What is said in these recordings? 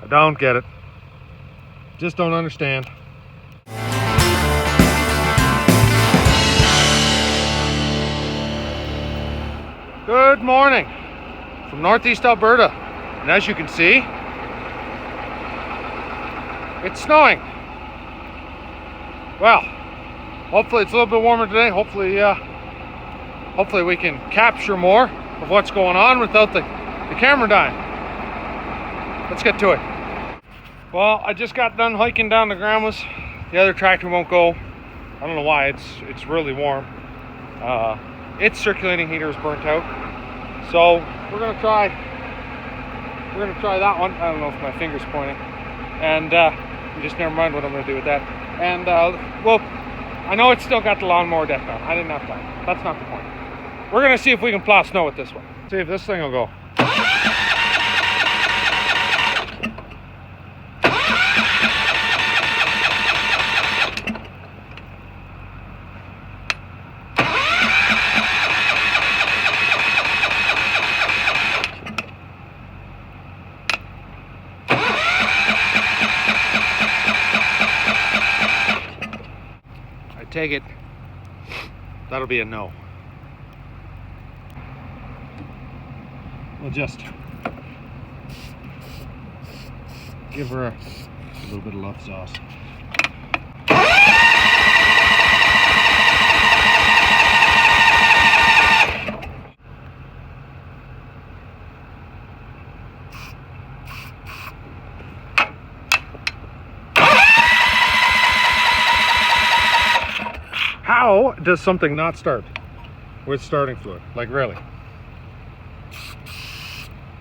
I don't get it. Just don't understand. Good morning from Northeast Alberta. And as you can see, it's snowing. Well, hopefully it's a little bit warmer today. Hopefully we can capture more of what's going on without the camera dying. Let's get to it. Well, I just got done hiking down to Grandma's. The other tractor won't go. I don't know why. It's really warm. Its circulating heater is burnt out. So we're gonna try that one. I don't know if my finger's pointing. And just never mind what I'm gonna do with that. And well, I know it's still got the lawnmower deck on. I didn't have time. That's not the point. We're gonna see if we can plow snow with this one. See if this thing will go. Take it, that'll be a no. We'll just give her a little bit of love sauce. How does something not start with starting fluid? Like, really?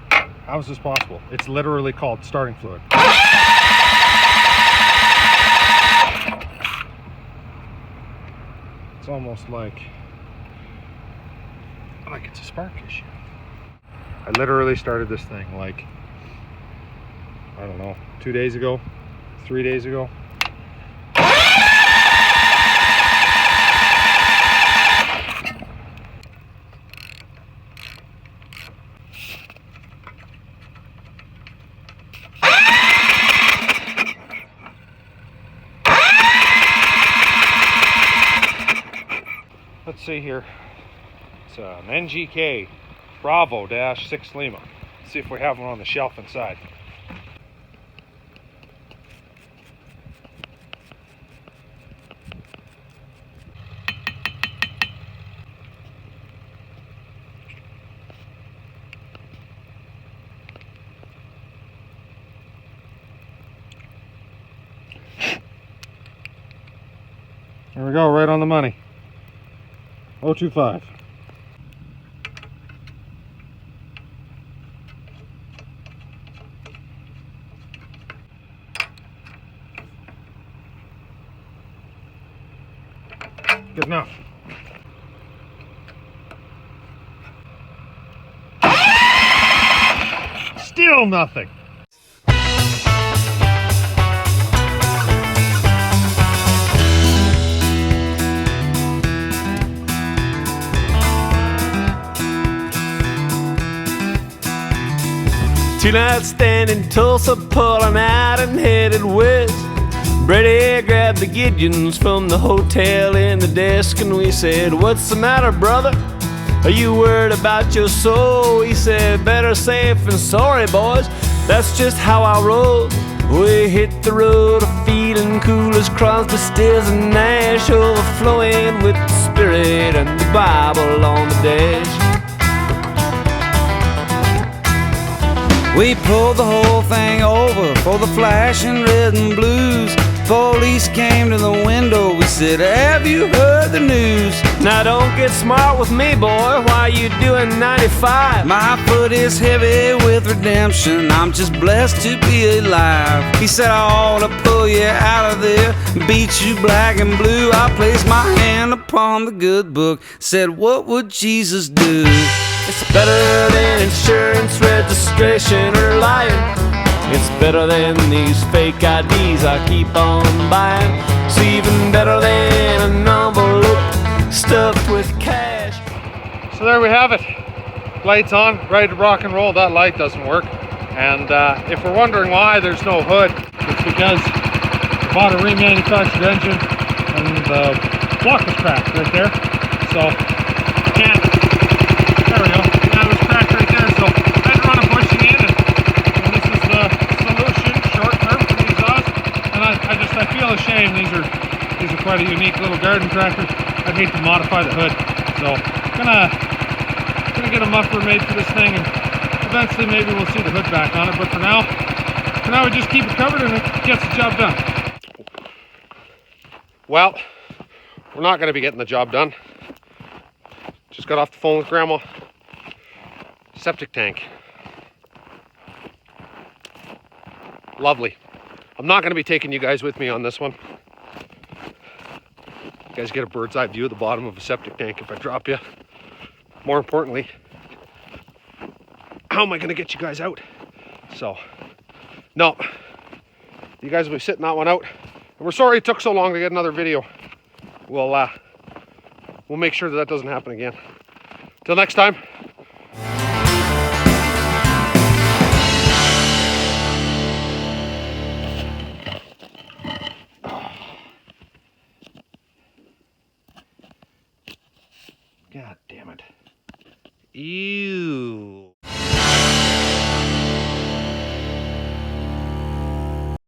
How is this possible? It's literally called starting fluid. It's almost like it's a spark issue. I literally started this thing like, I don't know, 2 days ago, 3 days ago. Let's see here. It's an NGK Bravo-6 Lima. Let's see if we have one on the shelf inside. There we go, right on the money. 025. Good enough. Still nothing. Two nights stand in Tulsa, pulling out and headed west. Brady grabbed the Gideons from the hotel in the desk, and we said, "What's the matter, brother? Are you worried about your soul?" He said, "Better safe than sorry, boys. That's just how I roll." We hit the road, feeling cool as Crosby, Stills, and Nash, overflowing with the Spirit and the Bible on the dash. We pulled the whole thing over for the flashing red and blues. Police came to the window, we said, "Have you heard the news?" Now don't get smart with me, boy, why you doing 95? My foot is heavy with redemption, I'm just blessed to be alive. He said, "I ought to pull you out of there, beat you black and blue." I placed my hand upon the good book, said, "What would Jesus do?" It's better than insurance, registration, or lying. It's better than these fake IDs I keep on buying. It's even better than an envelope stuffed with cash. So there we have it. Lights on, ready to rock and roll. That light doesn't work. And if we're wondering why there's no hood, it's because I bought a remanufactured engine and the block was cracked right there. So can't, there we go. Yeah, it was cracked right there. So I had to run a bushing in, and this is the solution, short term for the exhaust. And I feel ashamed. These are quite a unique little garden tractor. I'd hate to modify the hood. So gonna get a muffler made for this thing, and eventually maybe we'll see the hood back on it. But for now we just keep it covered and it gets the job done. Well, we're not going to be getting the job done. Just got off the phone with Grandma. Septic tank. Lovely. I'm not going to be taking you guys with me on this one. You guys get a bird's eye view of the bottom of a septic tank if I drop you. More importantly, how am I going to get you guys out? So, no. You guys will be sitting that one out. And we're sorry it took so long to get another video. We'll make sure that doesn't happen again. Till next time. God damn it. Ew.